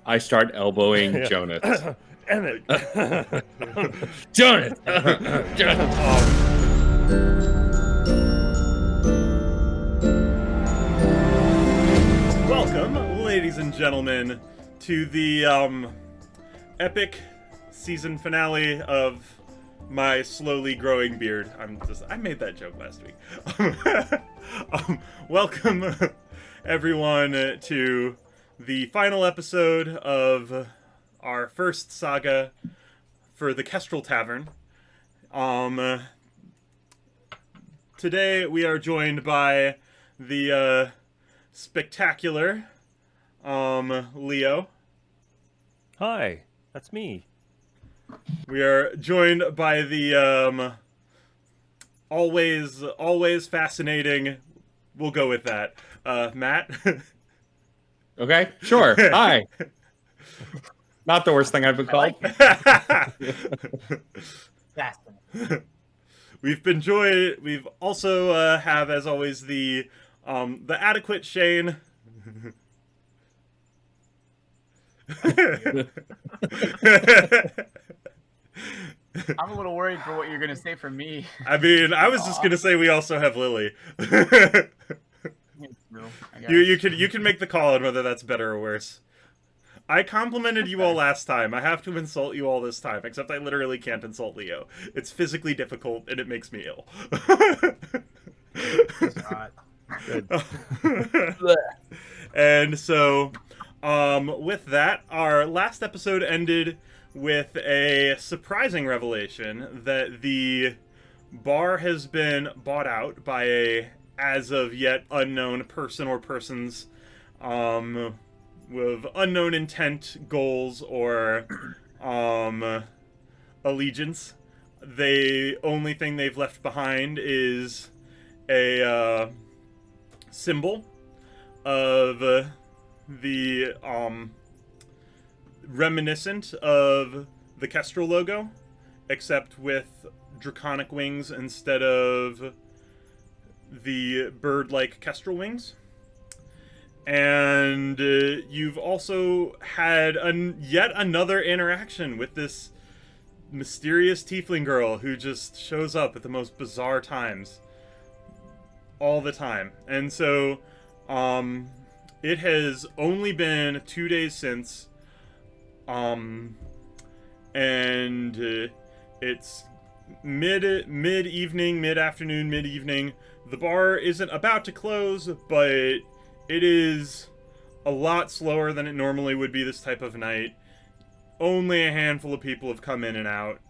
I start elbowing Yeah. Jonas. Emmett. Jonas! Welcome, ladies and gentlemen, to the epic season finale of my slowly growing beard. I made that joke last week. Welcome, everyone, to the final episode of our first saga for the Kestrel Tavern. Today we are joined by the spectacular Leo. Hi, that's me. We are joined by the always fascinating, we'll go with that, Matt. Okay, sure. Hi. Not the worst thing I've been called. Fascinating. We've also have, as always, the adequate Shane. I'm a little worried for what you're gonna say for me. I mean, I was just gonna say we also have Lily. You can make the call on whether that's better or worse. I complimented you all last time. I have to insult you all this time, except I literally can't insult Leo. It's physically difficult, and it makes me ill. Good. And so, with that, our last episode ended with a surprising revelation that the bar has been bought out by a as of yet unknown person or persons with unknown intent, goals, or allegiance. The only thing they've left behind is a symbol of the reminiscent of the Kestrel logo, except with draconic wings instead of the bird-like Kestrel wings. And you've also had yet another interaction with this mysterious tiefling girl who just shows up at the most bizarre times all the time. And so it has only been 2 days since, and it's mid-afternoon, mid-evening. The bar isn't about to close, but it is a lot slower than it normally would be this type of night. Only a handful of people have come in and out.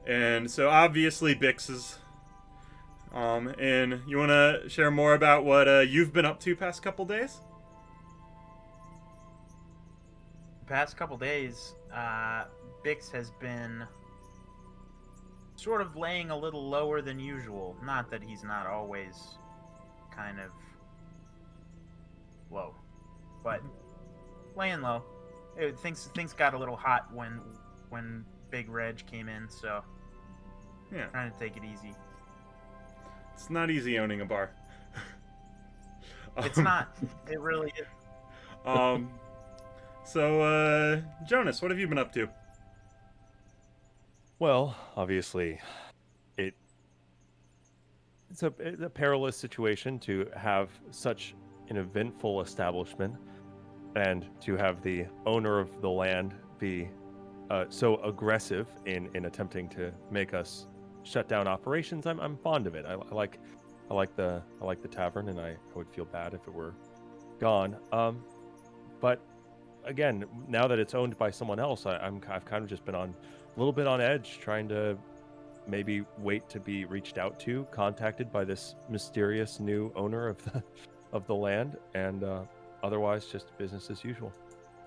And so obviously Bix is... and you want to share more about what you've been up to past couple days? Past couple days, Bix has been sort of laying a little lower than usual. Not that he's not always kind of low, but laying low. Things got a little hot when Big Reg came in, so Yeah. trying to take it easy. It's not easy owning a bar. It's not. It really is. So, Jonas, what have you been up to? Well, obviously, it's a perilous situation to have such an eventful establishment and to have the owner of the land be so aggressive in attempting to make us shut down operations. I'm fond of it. I like the tavern, and I would feel bad if it were gone. But again, now that it's owned by someone else, I've kind of just been a little bit on edge, trying to maybe wait to be reached out to, contacted by this mysterious new owner of the land, and otherwise just business as usual,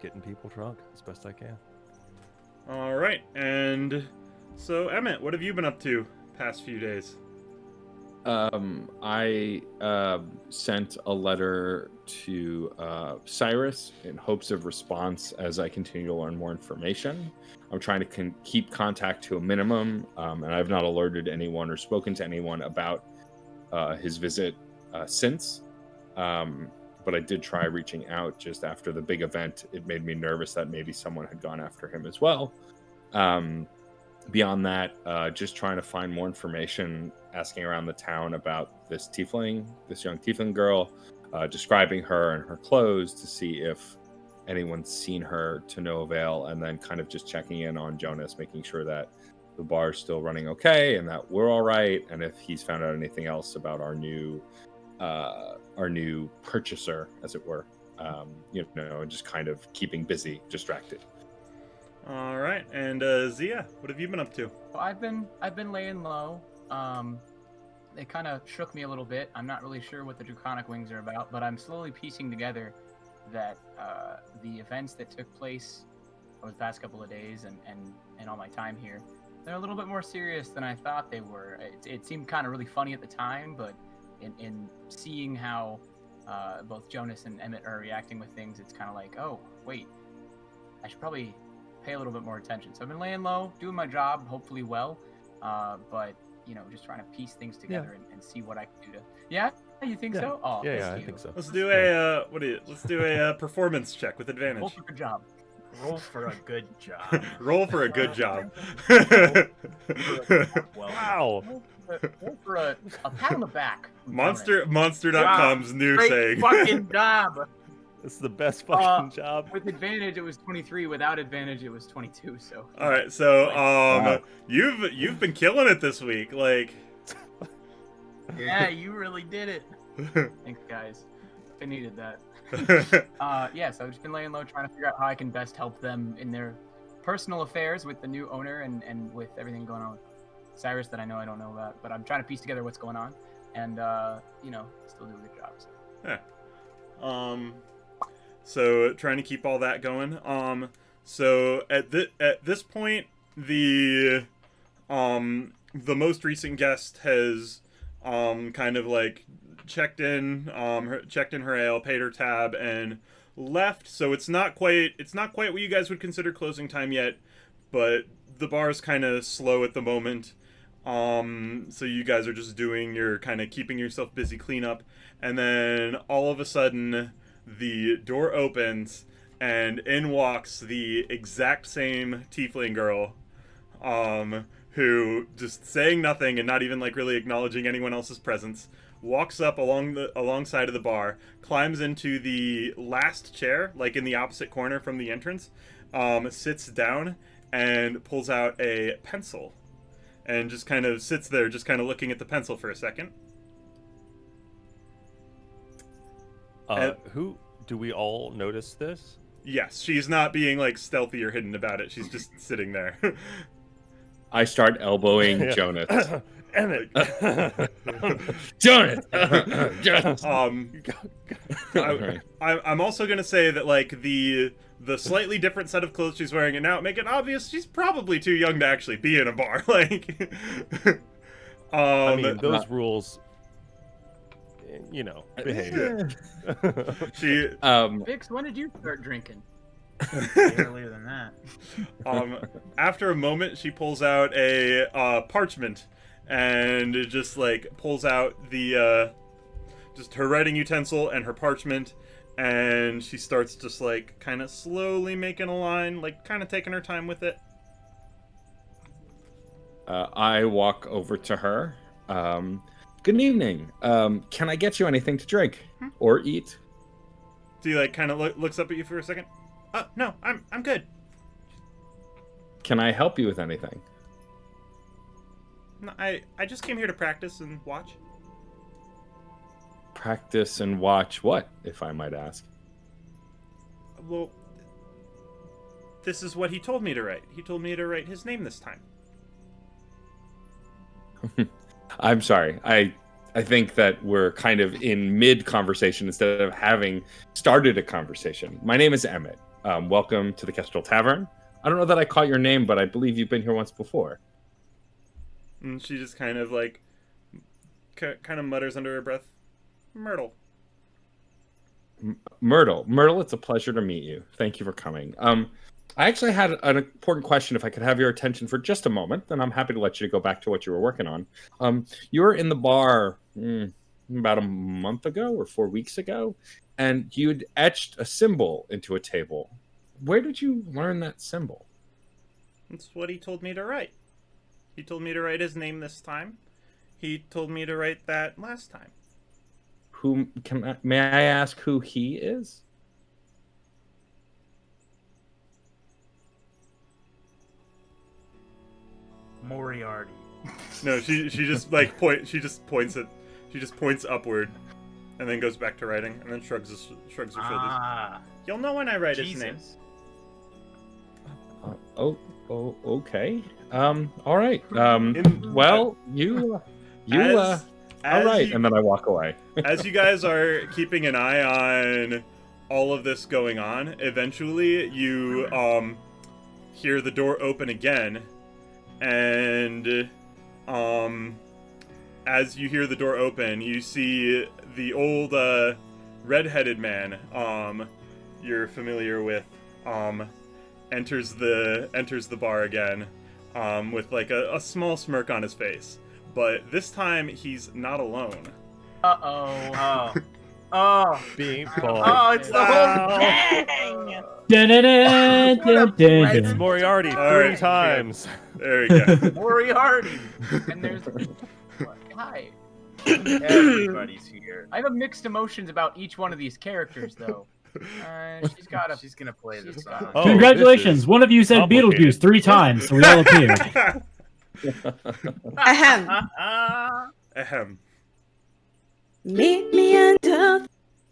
getting people drunk as best I can. All right, and so Emmett, what have you been up to past few days? I sent a letter to Cyrus in hopes of response as I continue to learn more information. I'm trying to keep contact to a minimum, and I've not alerted anyone or spoken to anyone about his visit since. but I did try reaching out just after the big event. It made me nervous that maybe someone had gone after him as well. Beyond that, just trying to find more information, asking around the town about this young tiefling girl, describing her and her clothes to see if anyone's seen her to no avail, and then kind of just checking in on Jonas, making sure that the bar's still running okay and that we're all right, and if he's found out anything else about our new purchaser, as it were. Just kind of keeping busy, distracted. All right, and Zia, what have you been up to? Well, I've been laying low. It kind of shook me a little bit. I'm not really sure what the draconic wings are about, but I'm slowly piecing together that the events that took place over the past couple of days and all my time here, they're a little bit more serious than I thought they were. It seemed kind of really funny at the time, but in seeing how both Jonas and Emmett are reacting with things, it's kind of like, oh, wait, I should probably pay a little bit more attention. So I've been laying low, doing my job, hopefully well, but just trying to piece things together and see what I can do to. Yeah, you think so? Oh, yeah, I think so. Let's do a performance check with advantage. Roll for a good job. Roll for a good job. Roll for a good job. Wow. Roll for a pat on the back. Monster.com's new Great saying. fucking job. This is the best fucking job. With advantage, it was 23. Without advantage, it was 22. So. All right, so Wow. you've been killing it this week, like. Yeah, you really did it. Thanks, guys. I needed that. Yeah, so I've just been laying low, trying to figure out how I can best help them in their personal affairs with the new owner and with everything going on with Cyrus that I don't know about. But I'm trying to piece together what's going on, and still do a good job. So. Yeah. So trying to keep all that going. So at this point, the most recent guest has kind of like checked in her ale, paid her tab, and left. So it's not quite what you guys would consider closing time yet, but the bar's kind of slow at the moment. So you guys are just doing your kind of keeping yourself busy cleanup, and then all of a sudden the door opens and in walks the exact same tiefling girl, who, just saying nothing and not even like really acknowledging anyone else's presence, walks up alongside of the bar, climbs into the last chair, like in the opposite corner from the entrance, sits down and pulls out a pencil and just kind of sits there, just kind of looking at the pencil for a second. Who do we all notice this? Yes, she's not being like stealthy or hidden about it. She's just sitting there. I start elbowing Jonas. Emmett. Jonas. Jonas. I'm also gonna say that like the slightly different set of clothes she's wearing, and now make it obvious she's probably too young to actually be in a bar. Like, I mean, those rules, behave. She Vix, when did you start drinking? Earlier than that. After a moment, she pulls out a parchment and just like pulls out the just her writing utensil and her parchment, and she starts just like kind of slowly making a line, like kind of taking her time with it. I walk over to her. Good evening. Can I get you anything to drink or eat? She like kind of looks up at you for a second. No, I'm good. Can I help you with anything? No, I just came here to practice and watch. Practice and watch what, if I might ask? Well, this is what he told me to write. He told me to write his name this time. I'm sorry. I think that we're kind of in mid-conversation instead of having started a conversation. My name is Emmett. Welcome to the Kestrel Tavern. I don't know that I caught your name, but I believe you've been here once before. And she just kind of like, kind of mutters under her breath, Myrtle. Myrtle, it's a pleasure to meet you. Thank you for coming. I actually had an important question. If I could have your attention for just a moment, then I'm happy to let you go back to what you were working on. You were in the bar about a month ago or 4 weeks ago, and you'd etched a symbol into a table. Where did you learn that symbol? That's what he told me to write. He told me to write his name this time. He told me to write that last time. May I ask who he is? Moriarty. No, she just points upward, and then goes back to writing, and then shrugs her shoulders. You'll know when I write his name. Okay. All right. Well, you. All right, and then I walk away. As you guys are keeping an eye on all of this going on, eventually you hear the door open again, and as you hear the door open, you see the old red-headed man you're familiar with enters the bar again with like a small smirk on his face. But this time, he's not alone. Uh-oh. Oh. Being Oh, it's the whole gang! It's Moriarty 3 times. There we go. Moriarty! And there's... Hi. Everybody's here. I have mixed emotions about each one of these characters, though. She's gonna play this song. Oh, Congratulations! One of you said complicated. Beetlejuice 3 times, so we all appeared. Ahem. Ahem. Meet me under...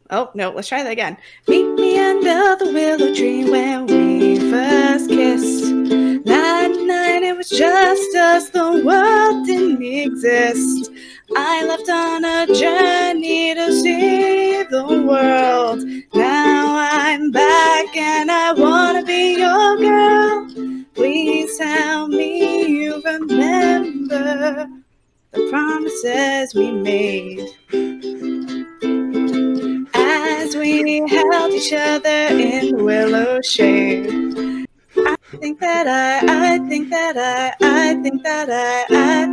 Oh, no, let's try that again. Meet me under the willow tree where we first kissed. That night it was just us, the world didn't exist. I left on a journey to see the world. Now I'm back and I wanna be your girl. Please tell me you remember the promises we made as we held each other in the willow shade. I think that I think that I think that I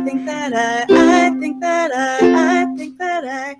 think that I think that I think that I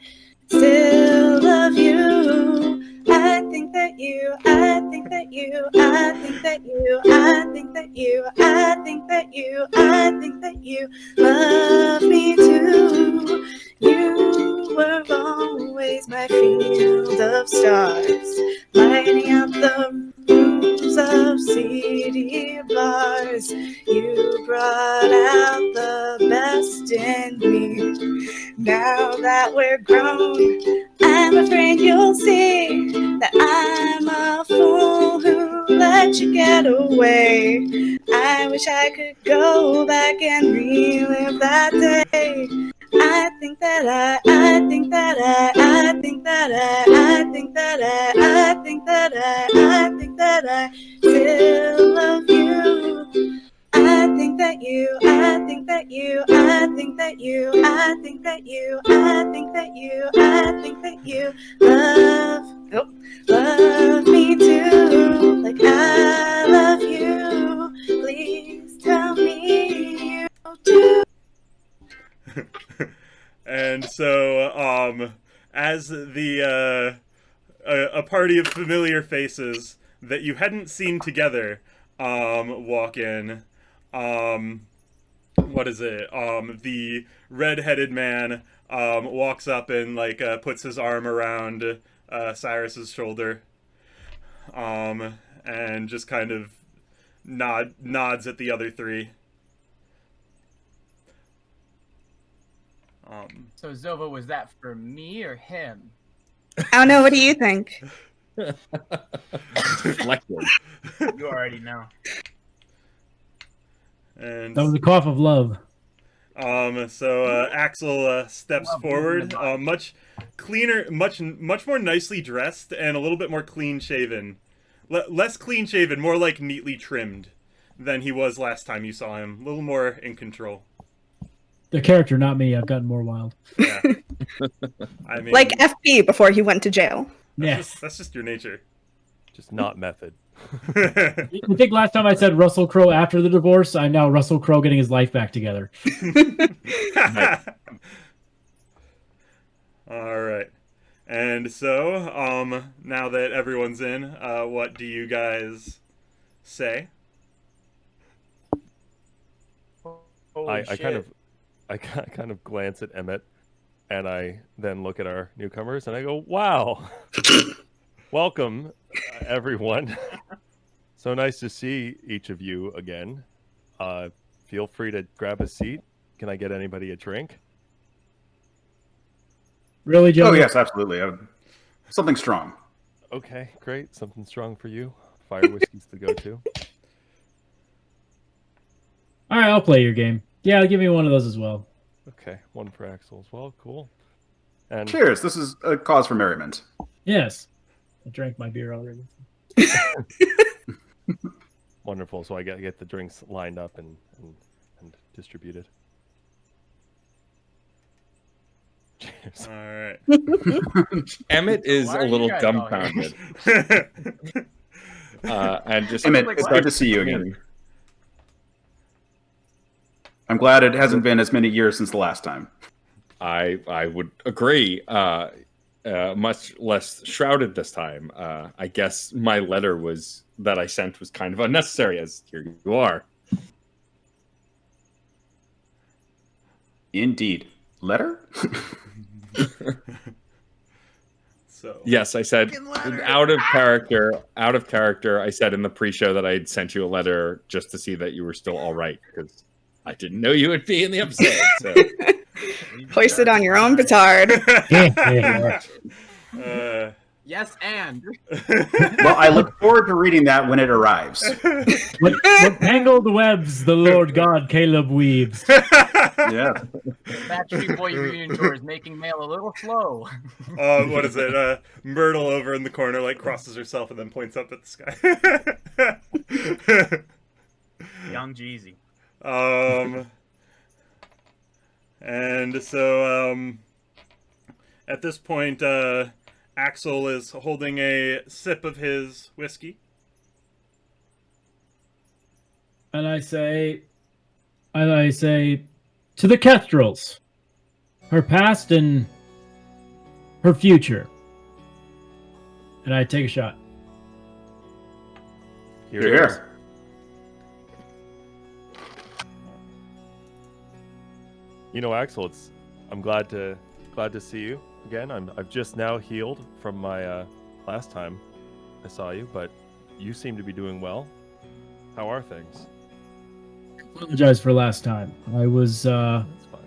still love you. I think that you, I think that you, I think that you, I think that you, I think that you, I think that you love me too. You were always my field of stars, lighting up the rooms of city bars. You brought out the best in me. Now that we're grown, I'm afraid you'll see that I'm a fool who let you get away. I wish I could go back and relive that day. I think that I think that I think that I think that I think that I think that I still love you. I think that you, I think that you, I think that you, I think that you, I think that you, I think that you love me too, like I love you. Please tell me you do. And so, as the a party of familiar faces that you hadn't seen together walk in, what is it? The red-headed man walks up and like puts his arm around Cyrus's shoulder, and just kind of nods at the other three. So Zova, was that for me or him? I don't know. What do you think? Deflected. You already know. And That was a cough of love. so Axel steps forward, much cleaner, much more nicely dressed, and a little bit more clean shaven. Less clean shaven, more like neatly trimmed than he was last time you saw him. A little more in control. The character, not me. I've gotten more wild. Yeah. I mean, Like FP before he went to jail. Yes. that's just your nature. Just not method. I think last time I said Russell Crowe after the divorce, I'm now Russell Crowe getting his life back together. All right. And so, now that everyone's in, what do you guys say? I kind of glance at Emmett, and I then look at our newcomers, and I go, "Wow, welcome, everyone. So nice to see each of you again. Feel free to grab a seat. Can I get anybody a drink?" Really, Joe? Oh yes, absolutely. Something strong. Okay, great. Something strong for you. Fire whiskey's the go-to. All right, I'll play your game. Yeah, give me one of those as well. Okay, one for Axel as well. Cool. And Cheers. This is a cause for merriment. Yes. I drank my beer already. wonderful. So I get the drinks lined up and distributed. Cheers. All right. Emmett is Why a are you little guys all dumbfounded. And just Emmett, like, it's what? good to see you again. I'm glad it hasn't been as many years since the last time. I would agree. Much less shrouded this time. I guess my letter that I sent was kind of unnecessary, as here you are. Indeed. Letter? So Yes, I said out of character. I said in the pre-show that I had sent you a letter just to see that you were still all right, because I didn't know you would be in the episode. So. Hoist it on your own petard. Yes, and Well, I look forward to reading that when it arrives. What tangled webs the Lord God Caleb weaves. Yeah. Backstreet Boy reunion tour is making mail a little slow. what is it? Myrtle over in the corner like crosses herself and then points up at the sky. Young Jeezy. And so at this point, Axel is holding a sip of his whiskey. And I say, to the Kestrels, her past and her future. And I take a shot. Here You're it is. here. You know, Axel, I'm glad to see you again. I've just now healed from my last time I saw you, but you seem to be doing well. How are things? Apologize for last time. I was That's fine.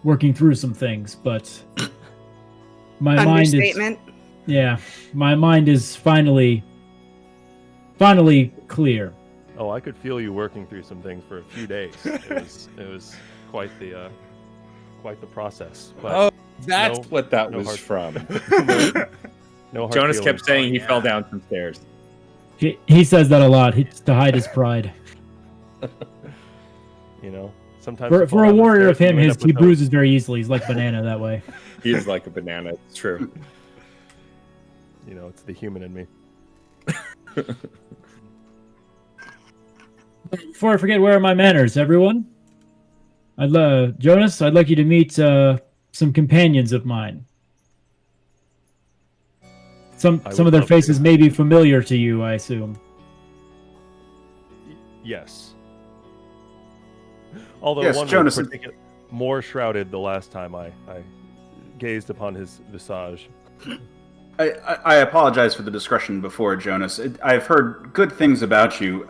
working through some things, but my mind is Understatement. my mind is finally clear. Oh, I could feel you working through some things for a few days. It was quite the process. But Oh, that's no- what that no was hard- from. no hard Jonas feelings. kept saying he Yeah. fell down some stairs. He says that a lot to hide his pride. You know, sometimes For you fall a down the warrior of stairs him, and you end up he with bruises very easily. He's like banana that way. He is like a banana. It's true. You know, it's the human in me. Before I forget, where are my manners, everyone? Jonas, I'd like you to meet some companions of mine. Some I of would their love to. faces may be familiar to you, I assume. Yes. Although Yes, one Jonas- was more shrouded the last time I gazed upon his visage. I apologize for the discretion before, Jonas. I've heard good things about you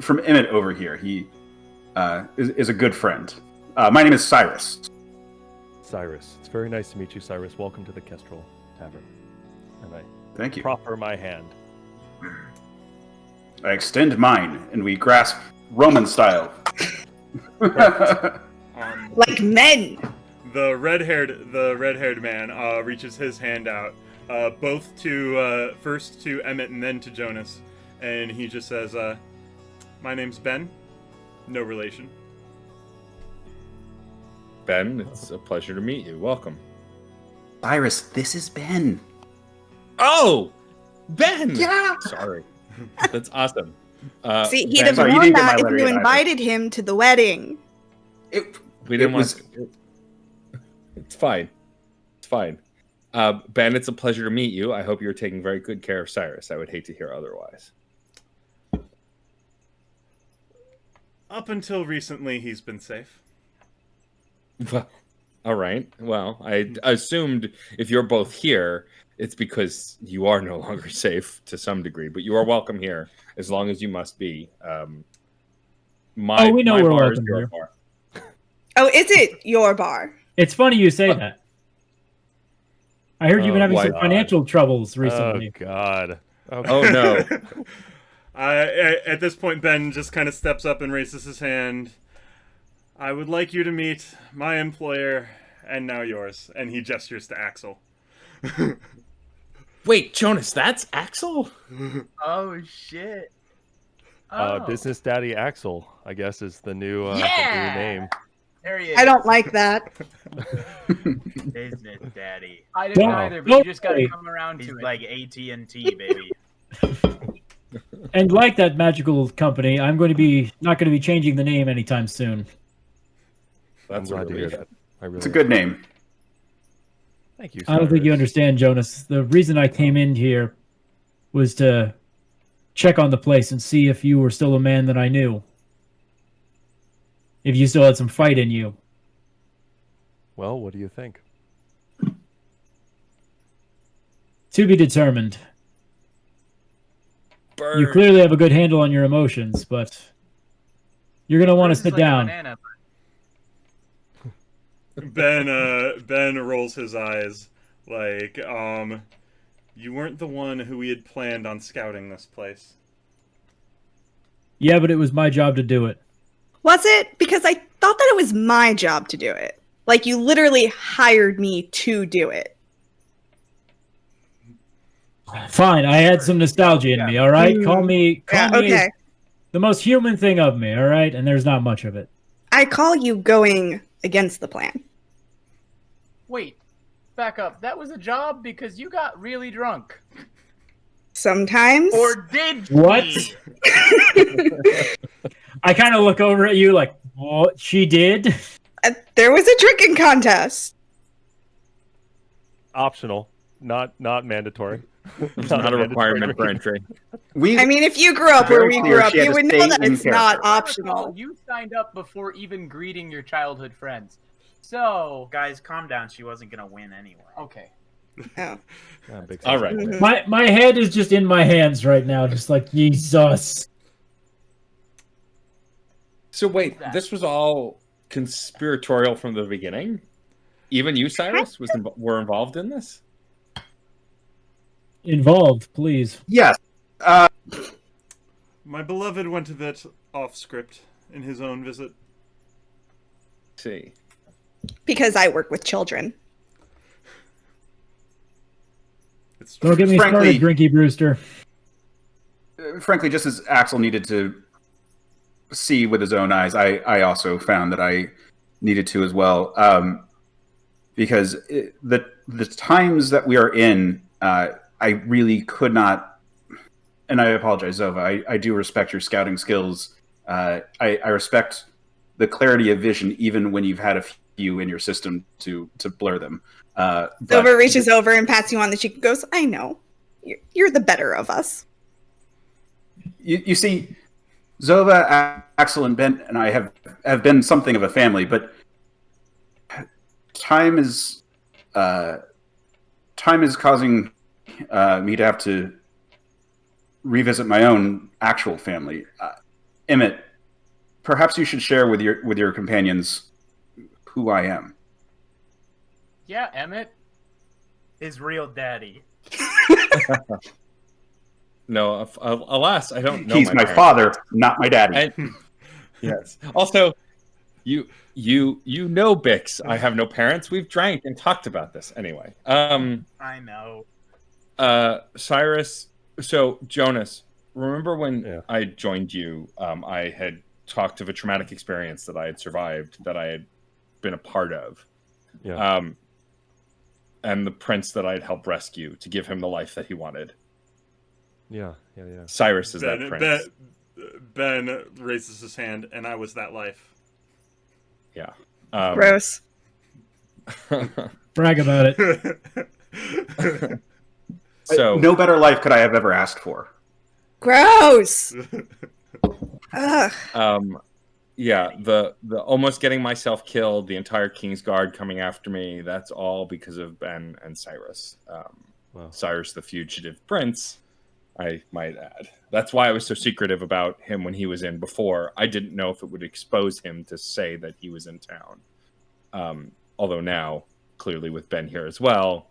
from Emmett over here. He is a good friend. My name is Cyrus. Cyrus. It's very nice to meet you, Cyrus. Welcome to the Kestrel Tavern. And I Thank you. proffer my hand. I extend mine, and we grasp Roman style. Like men. The red-haired man reaches his hand out, both to first to Emmett and then to Jonas, and he just says, "My name's Ben. No relation." Ben, it's a pleasure to meet you. Welcome. Cyrus, this is Ben. Oh, Ben. Yeah. Sorry. That's awesome. See, he Ben, doesn't sorry, you know didn't get my that if letter you yet either. invited him to the wedding. It, we didn't it was- want. It's fine. It's fine. Ben, it's a pleasure to meet you. I hope you're taking very good care of Cyrus. I would hate to hear otherwise. Up until recently, he's been safe. Well, all right. Well, I assumed if you're both here, it's because you are no longer safe to some degree, but you are welcome here as long as you must be. We know my we're bar is welcome your here. bar. Oh, is it your bar? It's funny you say that. I heard you've been having why some not? financial troubles recently. Oh God. Okay. Oh no. At this point, Ben just kind of steps up and raises his hand. I would like you to meet my employer, and now yours. And he gestures to Axel. Wait, Jonas, that's Axel? Oh shit. Oh. Business Daddy Axel, I guess, is the new, the Yeah! new name. There he is. I don't like that. Business daddy. I didn't Don't- either, but don't you just got to worry. come around He's to it. like AT&T, baby. And like that magical company, I'm going to be not going to be changing the name anytime soon. That's I'm a glad to hear relief. that. I really It's a good name. Thank you. I don't think you Cyrus. understand, Jonas. The reason I came in here was to check on the place and see if you were still a man that I knew. If you still had some fight in you. Well, what do you think? To be determined. Burn. You clearly have a good handle on your emotions, but you're going to want to This is sit like a down. banana, Ben rolls his eyes like, you weren't the one who we had planned on scouting this place. Yeah, but it was my job to do it. Was it? Because I thought that it was my job to do it. Like, you literally hired me to do it. Fine, I had some nostalgia in me, all right? Call me Yeah, okay. the most human thing of me, all right? And there's not much of it. I call you going against the plan. Wait, back up. That was a job because you got really drunk. Sometimes. Or did What? she? I kind of look over at you like, what she did? There was a drinking contest. Optional, not mandatory. It's not a requirement for entry. We I mean, if you grew up where Very we clear grew up, she had you to would know stay that in it's not character. optional. You signed up before even greeting your childhood friends. So, Guys, calm down. She wasn't going to win anyway. okay. Oh. Yeah, big All sense. right. Mhm. My head is just in my hands right now, just like, Jesus. So wait, That. this was all conspiratorial from the beginning? Even you, Cyrus, were involved in this? Involved, please. yes. My beloved went a bit off script in his own visit. See. Because I work with children. It's Don't get me Frankly- started, Drinky Brewster. Frankly, just as Axel needed to see with his own eyes, I also found that I needed to as well. Because the times that we are in, I really could not, and I apologize, Zova, I do respect your scouting skills. I respect the clarity of vision, even when you've had a few in your system to blur them. But Silver reaches over and pats you on the cheek and goes, I know. You're the better of us. you see, Zova, Axel, and Ben and I have been something of a family, but time is causing me to have to revisit my own actual family. Emmett, perhaps you should share with your companions who I am. Yeah, Emmett. His real daddy. No, alas, I don't know. He's my parents. father, not my daddy. And, yes. Also, you know, Bix. I have no parents. We've drank and talked about this anyway. I know. Cyrus. So Jonas, remember when Yeah. I joined you? I had talked of a traumatic experience that I had survived, that I had been a part of. Yeah. And the prince that I'd helped rescue to give him the life that he wanted. Yeah. Cyrus is that prince. Ben raises his hand, and I was that life. Yeah. Gross. Brag about it. So no better life could I have ever asked for. Gross. Ugh. yeah, the almost getting myself killed, the entire Kingsguard coming after me, that's all because of Ben and Cyrus. Wow. Cyrus the fugitive prince, I might add. That's why I was so secretive about him when he was in before. I didn't know if it would expose him to say that he was in town. Although now, clearly with Ben here as well,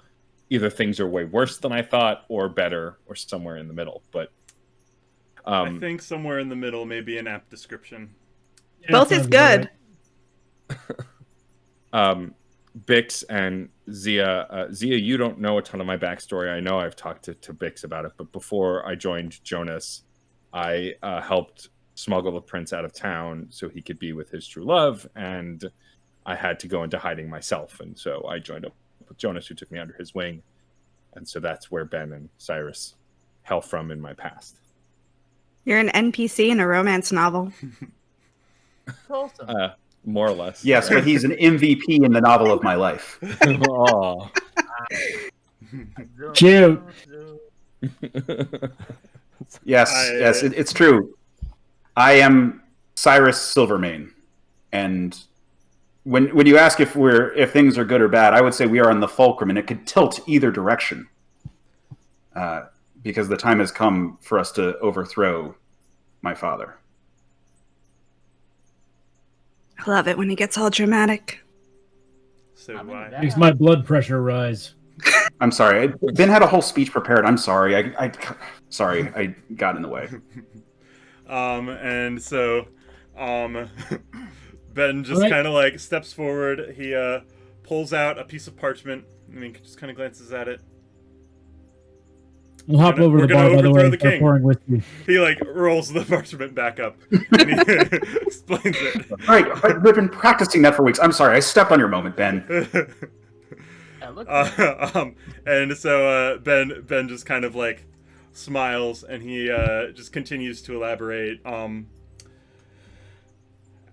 either things are way worse than I thought or better or somewhere in the middle. But I think somewhere in the middle may be an apt description. Yeah, Both sounds is about good. right. Bix and Zia. Zia, you don't know a ton of my backstory. I know I've talked to Bix about it, but before I joined Jonas, I helped smuggle the prince out of town so he could be with his true love, and I had to go into hiding myself. And so I joined up with Jonas, who took me under his wing. And so that's where Ben and Cyrus hail from in my past. You're an NPC in a romance novel. Wholesome. More or less. Yes, but he's an MVP in the novel of my life. Aw. Cute. Yes, yes, it's true. I am Cyrus Silvermane, and when you ask if things are good or bad, I would say we are on the fulcrum, and it could tilt either direction, because the time has come for us to overthrow my father. I love it when he gets all dramatic. So I'm do into I. that. Makes my blood pressure rise. I'm sorry. Ben had a whole speech prepared. I'm sorry. Sorry. I got in the way. And so, Ben just Alright. kind of like steps forward. He pulls out a piece of parchment and he just kind of glances at it. We'll hop We're over to the gonna bar, by the overthrow way, the and start king. pouring whiskey. He like rolls the parchment back up and he explains it. All right. We've been practicing that for weeks. I'm sorry. I stepped on your moment, Ben. Yeah, look. And so Ben just kind of like smiles and he just continues to elaborate.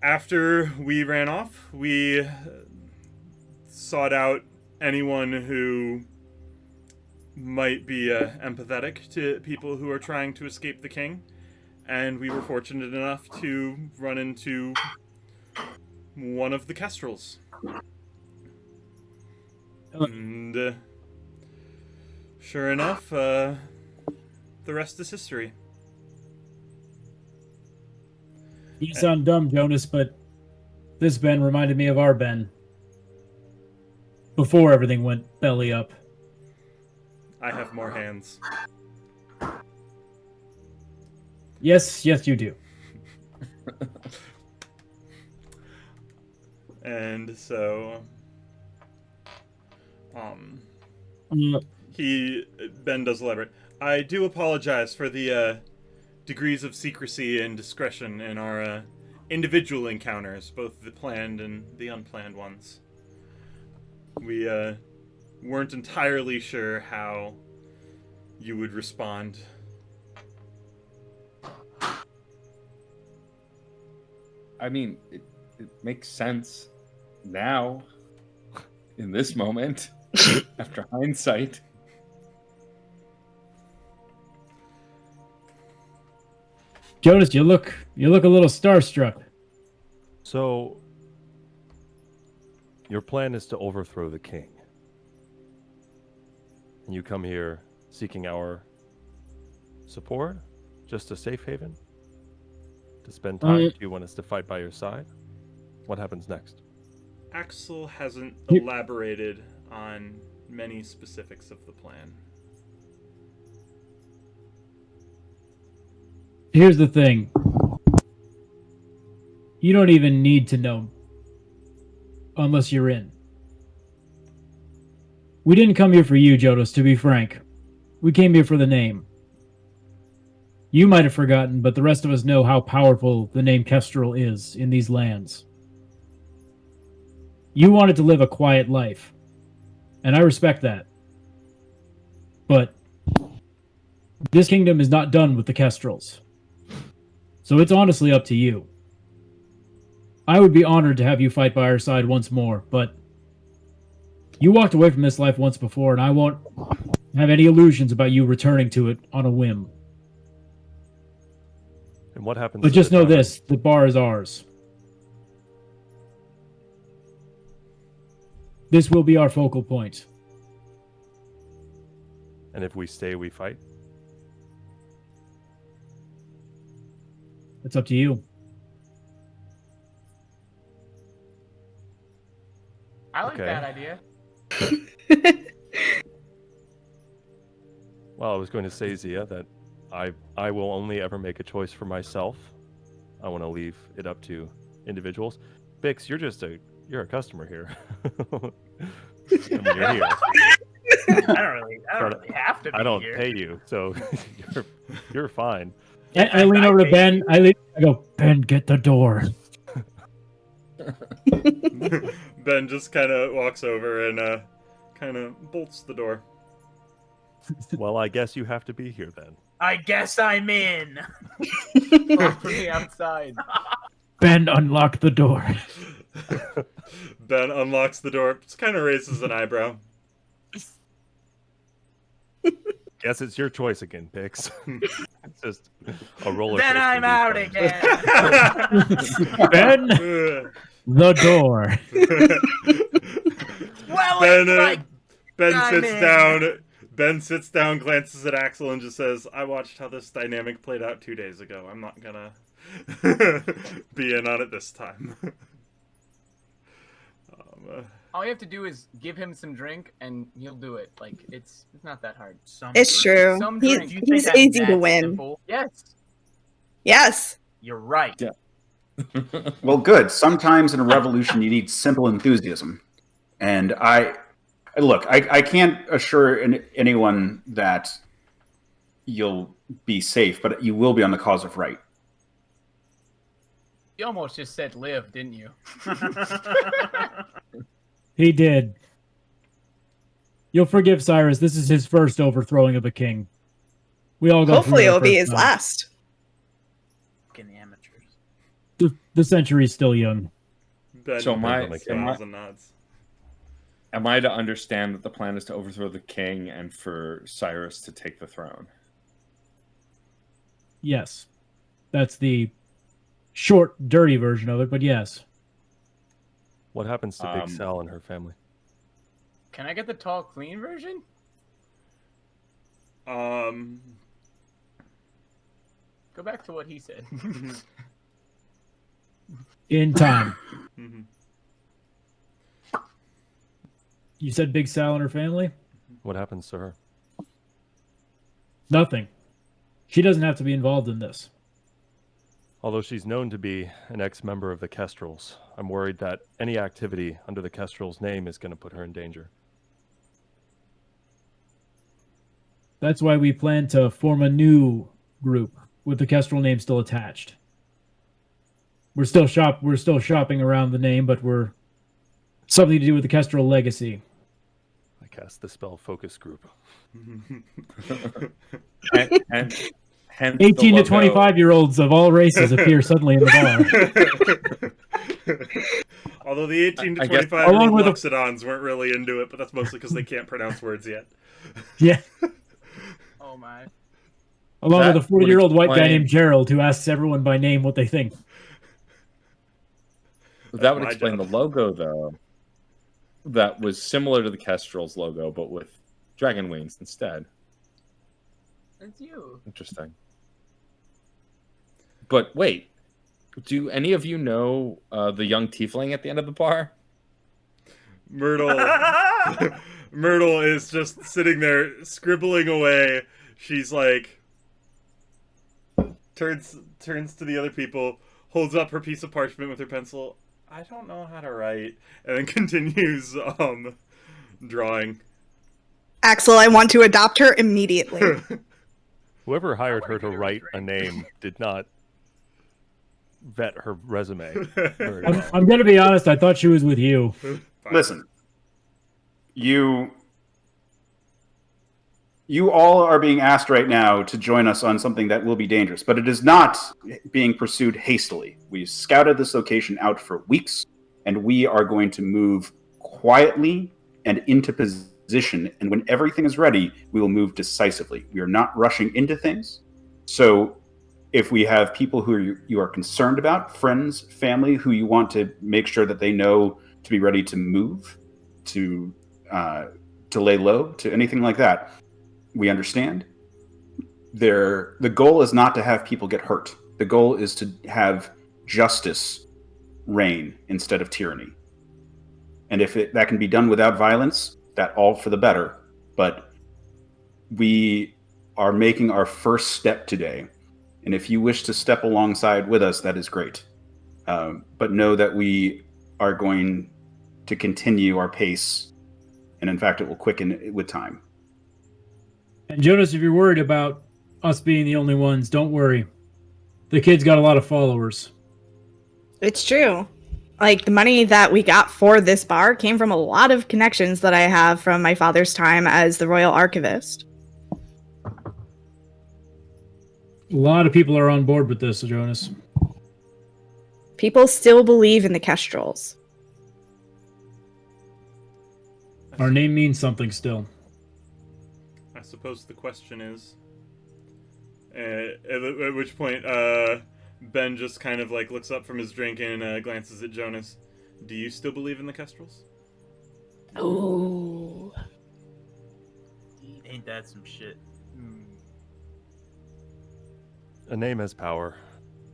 After we ran off, we sought out anyone who might be empathetic to people who are trying to escape the king, and we were fortunate enough to run into one of the Kestrels. And sure enough, the rest is history. You sound dumb, Jonas, but this Ben reminded me of our Ben. Before everything went belly up. I have more hands. Yes, you do. And so, Uh, Ben does elaborate. I do apologize for the degrees of secrecy and discretion in our individual encounters, both the planned and the unplanned ones. We weren't entirely sure how you would respond. I mean, it makes sense now, in this moment, after hindsight. Jonas, you look a little starstruck. So, your plan is to overthrow the king. And you come here seeking our support? Just a safe haven? To spend time? Do you want us to fight by your side? What happens next? Axel hasn't You- elaborated on many specifics of the plan. Here's the thing. You don't even need to know unless you're in. We didn't come here for you, Jonas, to be frank. We came here for the name. You might have forgotten, but the rest of us know how powerful the name Kestrel is in these lands. You wanted to live a quiet life, and I respect that. But this kingdom is not done with the Kestrels. So it's honestly up to you. I would be honored to have you fight by our side once more, but You walked away from this life once before, and I won't have any illusions about you returning to it on a whim. And what happens? But to just the know tavern? this, the bar is ours. This will be our focal point. And if we stay, we fight. It's up to you. I like Okay. that idea. Well, I was going to say, Zia, that I will only ever make a choice for myself. I want to leave it up to individuals. Bix, you're a customer here. I mean, you're here. I don't really have to be I don't here. pay you, so you're fine. I lean over to Ben. I go, Ben, get the door. Ben just kind of walks over and kind of bolts the door. Well, I guess you have to be here then. I guess I'm in. From the outside. Ben, unlock the door. Ben unlocks the door, just kind of raises an eyebrow. Guess it's your choice again, Bix. It's just a roller Then coaster I'm these out times. again. Ben, the door. Well, Ben, it's like Ben I'm sits in. down. Ben sits down, glances at Axel, and just says, "I watched how this dynamic played out 2 days ago. I'm not gonna be in on it this time." All you have to do is give him some drink, and he'll do it. Like it's not that hard. It's true. Some He's, drink. You think he's that's easy to that win. simple? Yes. Yes. You're right. Yeah. Well, good. Sometimes in a revolution, you need simple enthusiasm. And I can't assure anyone that you'll be safe, but you will be on the cause of right. You almost just said live, didn't you? He did. You'll forgive Cyrus. This is his first overthrowing of a king. We all go Hopefully through it it'll be first his time. last. Fucking amateurs. The century's still young. Ben So smiles and nods. Am I to understand that the plan is to overthrow the king and for Cyrus to take the throne? Yes. That's the short, dirty version of it, but yes. What happens to Big Sal and her family? Can I get the tall, clean version? Um, Go back to what he said. In time. mhm. You said Big Sal and her family? What happens to her? Nothing. She doesn't have to be involved in this. Although she's known to be an ex-member of the Kestrels, I'm worried that any activity under the Kestrels' name is going to put her in danger. That's why we plan to form a new group with the Kestrel name still attached. We're still shopping around the name, but we're something to do with the Kestrel legacy. I cast the spell Focus Group. and hence 18 the to logo. 25-year-olds of all races appear suddenly in the bar. Although the 18 to I guess- 25 year Along old with a- Luxodons weren't really into it, but that's mostly because they can't pronounce words yet. Yeah. Oh my. Along That with a 40-year-old would white guy explain- named Gerald who asks everyone by name what they think. That would my explain job. the logo, though. That was similar to the Kestrel's logo, but with dragon wings instead. It's you. Interesting. But wait, do any of you know the young tiefling at the end of the bar? Myrtle Myrtle is just sitting there scribbling away. She's like turns to the other people, holds up her piece of parchment with her pencil. I don't know how to write, and then continues drawing. Axel, I want to adopt her immediately. Whoever hired her to write a name did not vet her resume very well. I'm going to be honest, I thought she was with you. Listen, you all are being asked right now to join us on something that will be dangerous, but it is not being pursued hastily. We've scouted this location out for weeks, and we are going to move quietly and into position. And when everything is ready, we will move decisively. We are not rushing into things. So if we have people who you are concerned about, friends, family, who you want to make sure that they know to be ready to move, to lay low, to anything like that, we understand. The goal is not to have people get hurt. The goal is to have justice reign instead of tyranny. And if that can be done without violence, that all for the better. But we are making our first step today. And if you wish to step alongside with us, that is great. But know that we are going to continue our pace. And in fact, it will quicken with time. And Jonas, if you're worried about us being the only ones, don't worry. The kid's got a lot of followers. It's true. Like, the money that we got for this bar came from a lot of connections that I have from my father's time as the Royal Archivist. A lot of people are on board with this, Jonas. People still believe in the Kestrels. Our name means something still. I suppose the question is, at which point Ben just kind of like looks up from his drink and glances at Jonas. Do you still believe in the Kestrels? Oh. Ain't that some shit? A name has power,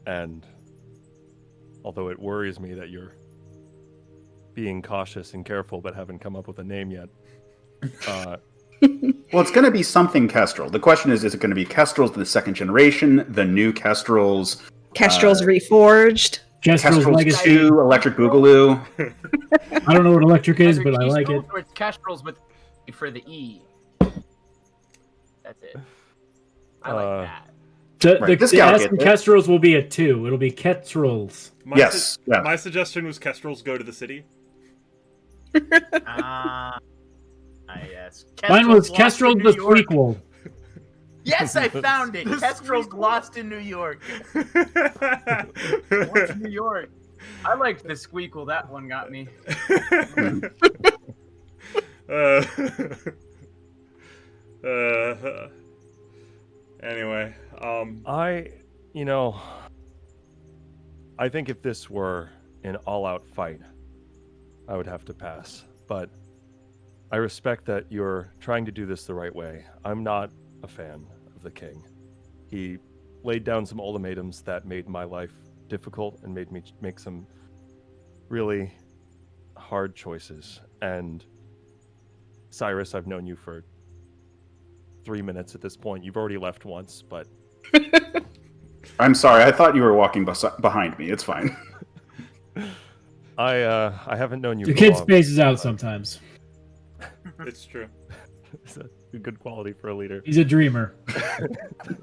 and although it worries me that you're being cautious and careful but haven't come up with a name yet. Well, it's going to be something Kestrel. The question is it going to be Kestrels the second generation, the new Kestrels? Kestrels Reforged. Kestrel's Legacy. 2, Electric Boogaloo. I don't know what electric is, Either but I like it. Kestrels or it's Kestrels with for the E. That's it. I like that. The S in Kestrels will be a 2. It'll be Kestrels. Yes. My suggestion was Kestrels go to the city. Yes. Mine was Kestrels Kestrels the prequel. Yes, I found it. Kestrels Lost in New York. What's New York? I liked the squeakle. That one got me. Anyway, I think if this were an all-out fight, I would have to pass. But I respect that you're trying to do this the right way. I'm not a fan of the king. He laid down some ultimatums that made my life difficult and made me make some really hard choices. And Cyrus, I've known you for 3 minutes at this point. You've already left once, but... I'm sorry, I thought you were walking behind me. It's fine. I haven't known you The for kid long, spaces out sometimes. it's true. It's a good quality for a leader. He's a dreamer.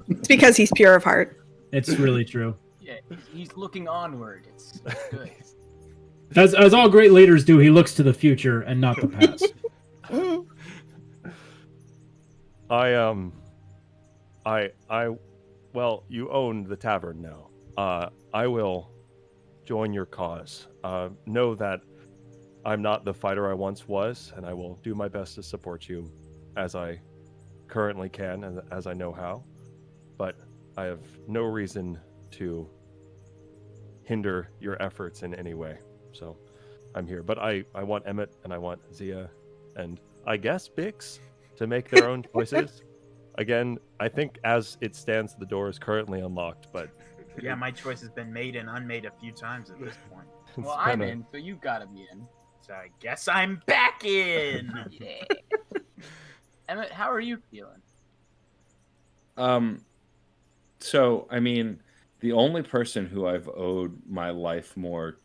It's because he's pure of heart. It's really true. Yeah, he's looking onward. It's good. As all great leaders do, he looks to the future and not the past. Well, you own the tavern now. I will join your cause. Know that I'm not the fighter I once was, and I will do my best to support you as I currently can and as I know how. But I have no reason to hinder your efforts in any way. So I'm here. But I want Emmett and I want Zia and I guess Bix to make their own choices. Again, I think as it stands, the door is currently unlocked, but... Yeah, my choice has been made and unmade a few times at this point. Well, I'm in, so you gotta be in. So I guess I'm back in! Yeah. Emmett, how are you feeling? So, I mean, the only person who I've owed my life more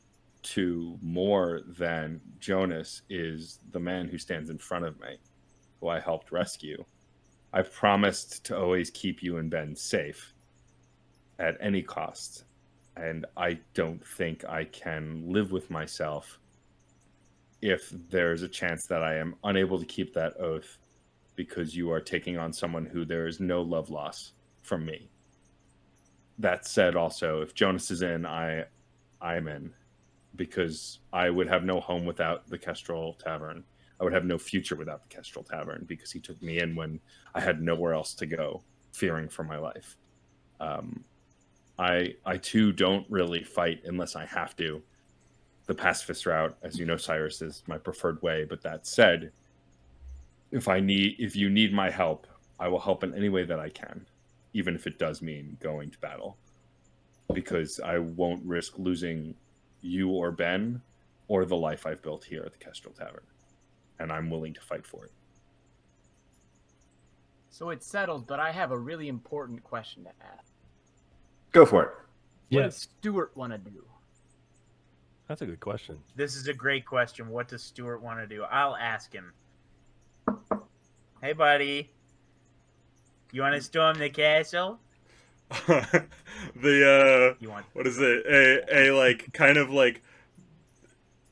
than Jonas is the man who stands in front of me, who I helped rescue. I've promised to always keep you and Ben safe at any cost. And I don't think I can live with myself if there's a chance that I am unable to keep that oath because you are taking on someone who there is no love loss from me. That said, also, if Jonas is in, I'm in, because I would have no home without the Kestrel Tavern. I I would have no future without the Kestrel Tavern, because he took me in when I had nowhere else to go, fearing for my life. I too don't really fight unless I have to. The pacifist route, as you know, Cyrus, is my preferred way. But that said, if you need my help, I will help in any way that I can, even if it does mean going to battle, because I won't risk losing you or Ben or the life I've built here at the Kestrel Tavern, and I'm willing to fight for it. So it's settled, but I have a really important question to ask. Go for it. What does Stuart want to do? That's a good question. This is a great question. What does Stuart want to do? I'll ask him. Hey, buddy. You want to storm the castle? You want... What is it? A like kind of like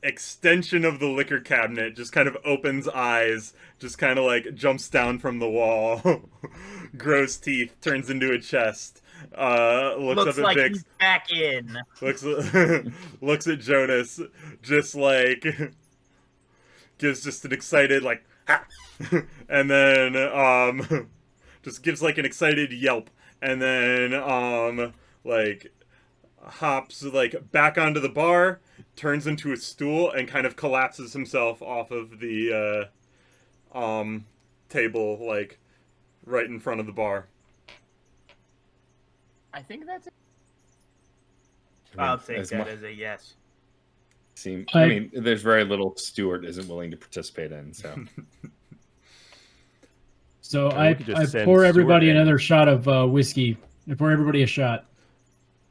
extension of the liquor cabinet just kind of opens eyes, just kind of like jumps down from the wall, grows teeth, turns into a chest. Looks up at Vix. He's back in. Looks at Jonas, just like gives just an excited like, ha! And then just gives like an excited yelp, and then like hops like back onto the bar, turns into a stool, and kind of collapses himself off of the table, like right in front of the bar. I think that's it. I'll take that as a yes. I mean, there's very little Stuart isn't willing to participate in, so. So I pour everybody another shot of whiskey. I pour everybody a shot.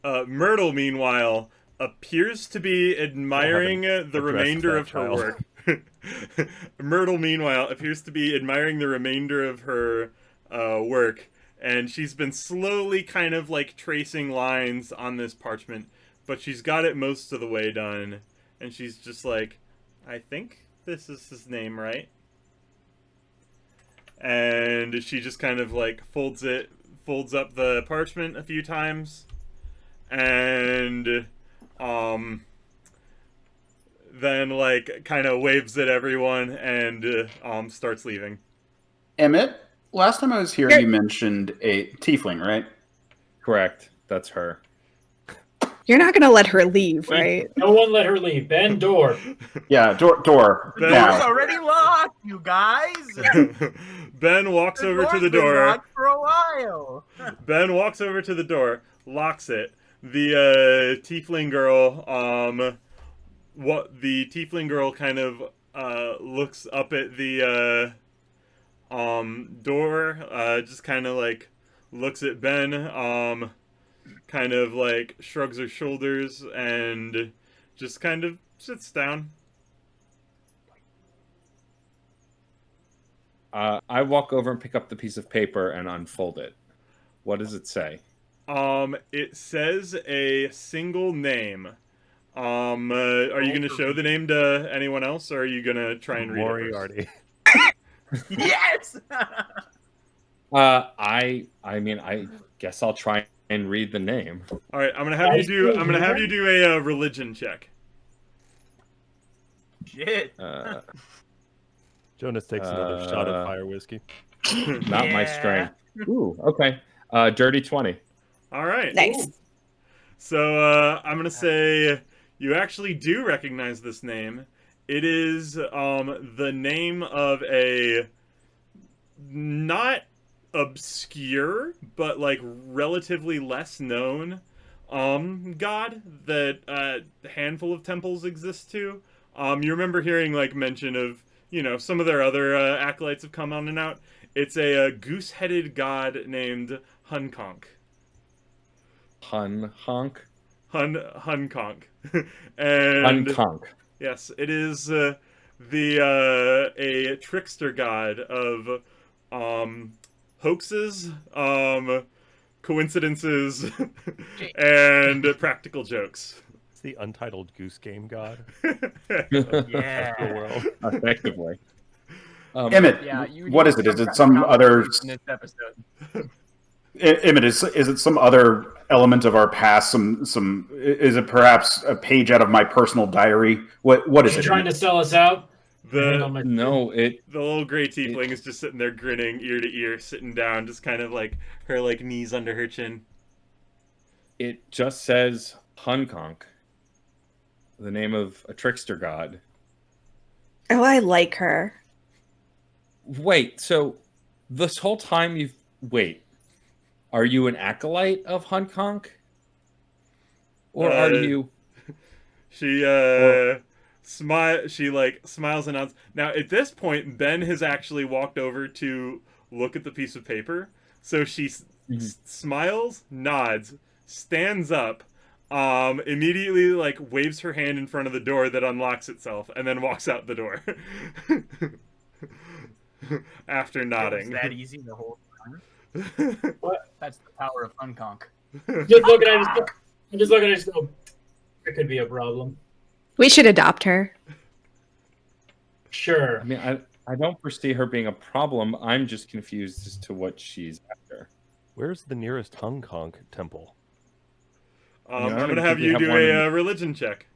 Myrtle, meanwhile, appears to be admiring the remainder of her work. Myrtle, meanwhile, appears to be admiring the remainder of her work. And she's been slowly kind of like tracing lines on this parchment, but she's got it most of the way done. And she's just like, I think this is his name, right? And she just kind of like folds up the parchment a few times, and then like kind of waves at everyone and starts leaving. Emmett, last time I was here, you mentioned a tiefling, right? Correct. That's her. You're not going to let her leave, right? No one let her leave. Ben, door. Yeah, door. It's already locked, you guys. Ben walks over to the door. Locked for a while. Ben walks over to the door, locks it. The tiefling girl, the tiefling girl kind of looks up at the door, just kind of like looks at Ben, kind of like shrugs her shoulders and just kind of sits down. I walk over and pick up the piece of paper and unfold it. What does it say? It says a single name. Are you going to show the name to anyone else, or are you going to try and read Moriarty. it? Yes. I mean, I guess I'll try and read the name. All right, I'm gonna have you do a religion check. Shit. Jonas takes another shot of fire whiskey. Not my strength. Ooh, okay. Dirty 20. All right. Nice. Ooh. So I'm gonna say you actually do recognize this name. It is the name of a not obscure but like relatively less known god that a handful of temples exist to. You remember hearing like mention of, you know, some of their other acolytes have come on and out. It's a goose-headed god named Hunkonk. Hunkonk? Hunkonk. And Hunkonk. yes, it is a trickster god of hoaxes, coincidences, and practical jokes. It's the untitled goose game god. Yeah. World. Effectively. Emmett, what is it? Is it some other... In this episode. Emmett, is it some other element of our past? Is it perhaps a page out of my personal diary? What is it? Trying to sell us out? Hand on The my- No, little gray tiefling is just sitting there grinning ear to ear, sitting down, just kind of like her like knees under her chin. it just says Hunkonk, the name of a trickster god. Oh, I like her. Wait, so this whole time are you an acolyte of Hunkonk? Or are you She she like smiles and nods. Now at this point, Ben has actually walked over to look at the piece of paper. So she smiles, nods, stands up, immediately like waves her hand in front of the door that unlocks itself, and then walks out the door. After nodding. It was that easy the whole time. That's the power of Unconk. Just looking at it, I'm just looking at it. Oh, it could be a problem. We should adopt her. Sure. I mean, I don't foresee her being a problem. I'm just confused as to what she's after. Where's the nearest Hong Kong temple? I'm I gonna don't have think we you have do one in a religion check.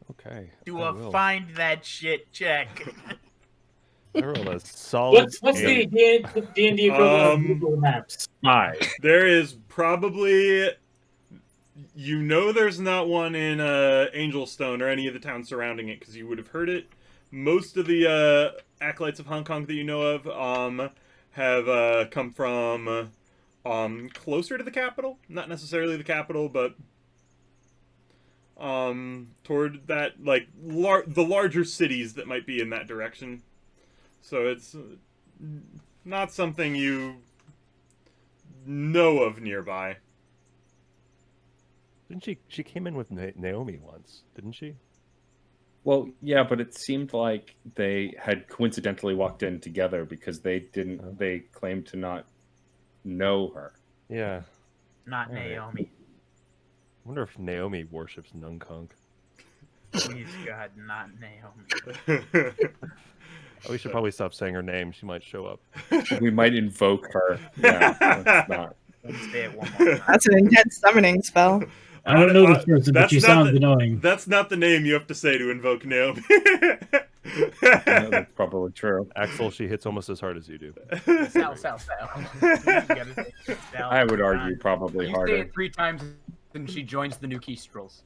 Okay. Do I a will. find that shit check. I rolled a solid. What's the 8. D&D equivalent of Google Maps? Hi. There is probably, there's not one in Angelstone or any of the towns surrounding it because you would have heard it. Most of the acolytes of Hong Kong that you know of have come from closer to the capital, not necessarily the capital, but toward that like the larger cities that might be in that direction. So it's not something you know of nearby. Didn't she came in with Naomi once, didn't she? Well, yeah, but it seemed like they had coincidentally walked in together because they claimed to not know her. Yeah. Not All right. Naomi. I wonder if Naomi worships Nunkunk. Please God, not Naomi. We should probably stop saying her name. She might show up. We might invoke her. Yeah, let's not. Let's say it one more time. That's an intense summoning spell. I don't know this person, but That's she not sounds the- annoying. That's not the name you have to say to invoke Naomi. Yeah, that's probably true. Axel, she hits almost as hard as you do. Sal. You gotta say Sal I would 3 argue times. probably You say harder. it 3 times, and she joins the new Kestrels.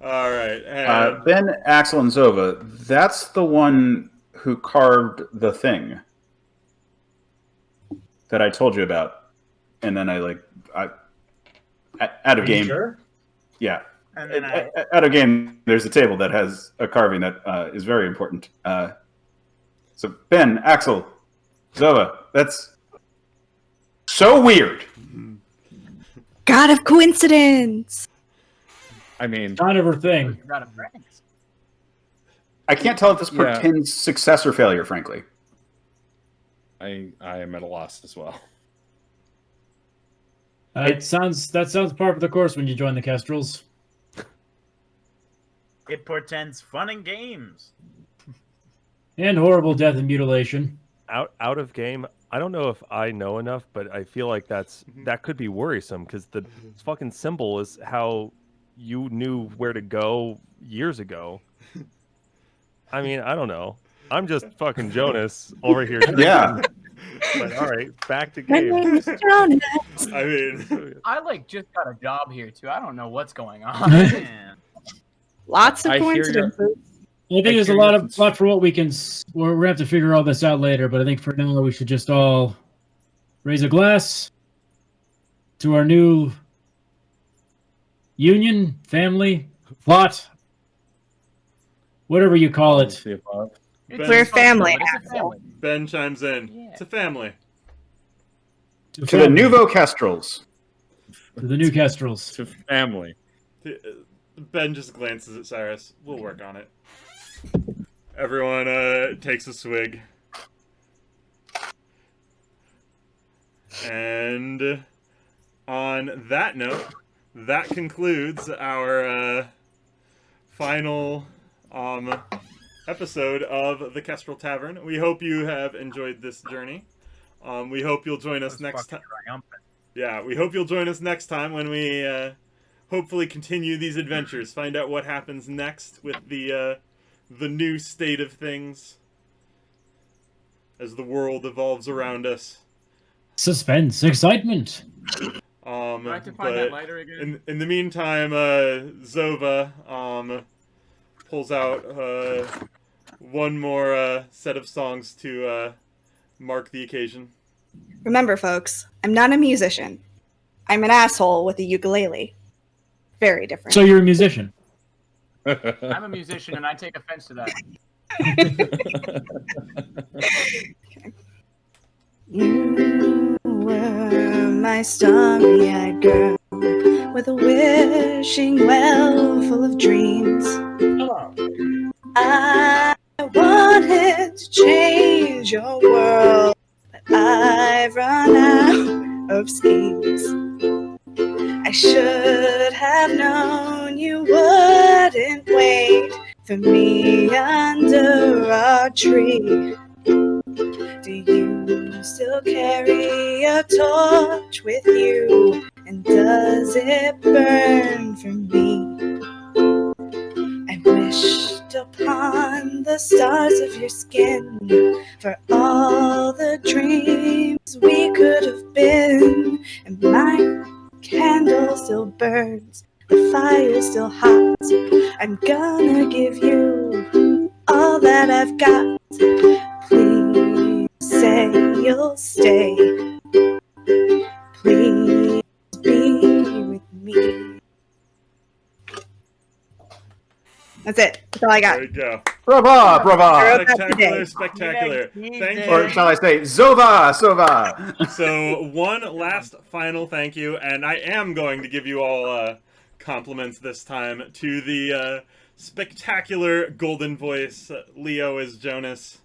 All right. Ben, Axel, and Zova, that's the one who carved the thing that I told you about. And then out of Are you game. sure? Yeah. And then Out of game, there's a table that has a carving that is very important. So Ben, Axel, Zova, that's so weird. God of coincidence. I mean, Kind of her thing. You're out of friends. I can't tell if this Yeah. portends success or failure, frankly. I am at a loss as well. That sounds par for the course when you join the Kestrels. it portends fun and games. And horrible death and mutilation. Out of game. I don't know if I know enough, but I feel like that could be worrisome because the fucking symbol is how you knew where to go years ago. I mean, I don't know. I'm just fucking Jonas over here. Yeah. But all right, back to My game. name is Jonas. I mean, I just got a job here too. I don't know what's going on. Man. Lots of I hear you. coincidences. I think there's a lot for what we can. We're gonna have to figure all this out later, but I think for now we should just all raise a glass to our new union, family, plot, whatever you call it. The above. It's We're a family, It's a Axel. family. Ben chimes in. Yeah. It's a family. To the Nouveau Kestrels. To the new Kestrels. To family. Ben just glances at Cyrus. We'll work on it. Everyone takes a swig. And on that note, that concludes our final episode of the Kestrel Tavern. We hope you have enjoyed this journey. We hope you'll join us next time. Fucking triumphant. Yeah, we hope you'll join us next time when we hopefully continue these adventures, find out what happens next with the new state of things as the world evolves around us. Suspense, excitement. Do I have to find that lighter again? In the meantime, Zova pulls out one more set of songs to mark the occasion. Remember, folks, I'm not a musician. I'm an asshole with a ukulele. Very different. So you're a musician. I'm a musician, and I take offense to that. You were my starry-eyed girl with a wishing well full of dreams. I wanted to change your world, but I've run out of schemes. I should have known you wouldn't wait for me under our tree. Do you still carry a torch with you? And does it burn for me? I wished upon the stars of your skin for all the dreams we could have been. And my candle still burns, the fire's still hot. I'm gonna give you all that I've got. Please say you'll stay. Please be with me. That's it. That's all I got. There you go. Brava, brava. Spectacular, spectacular. Thank Or you. shall I say, Zova, Sova. So, one last final thank you, and I am going to give you all compliments this time to the spectacular golden voice, Leo as Jonas.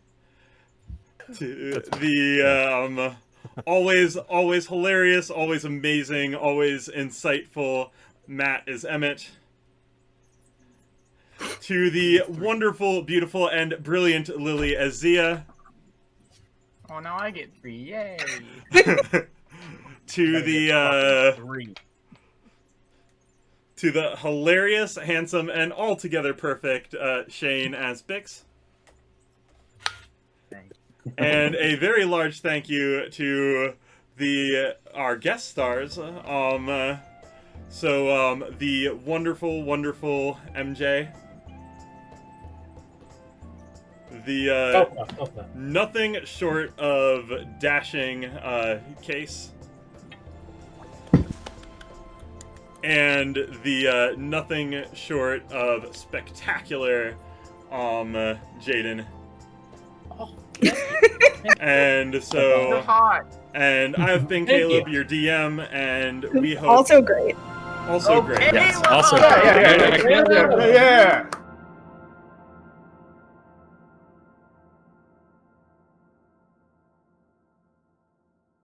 To the always hilarious, always amazing, always insightful Matt as Emmett. To the wonderful, beautiful, and brilliant Lily as Zia. Oh, now I get 3. Yay! To the 3. to the hilarious, handsome, and altogether perfect Shane as Bix. And a very large thank you to our guest stars. The wonderful, wonderful MJ. The nothing short of dashing Case. And the nothing short of spectacular Jaden. And so, You're hot. and I've been Thank Caleb, you. your DM, and we hope Also great. also great. Yes, also Yeah, Yeah.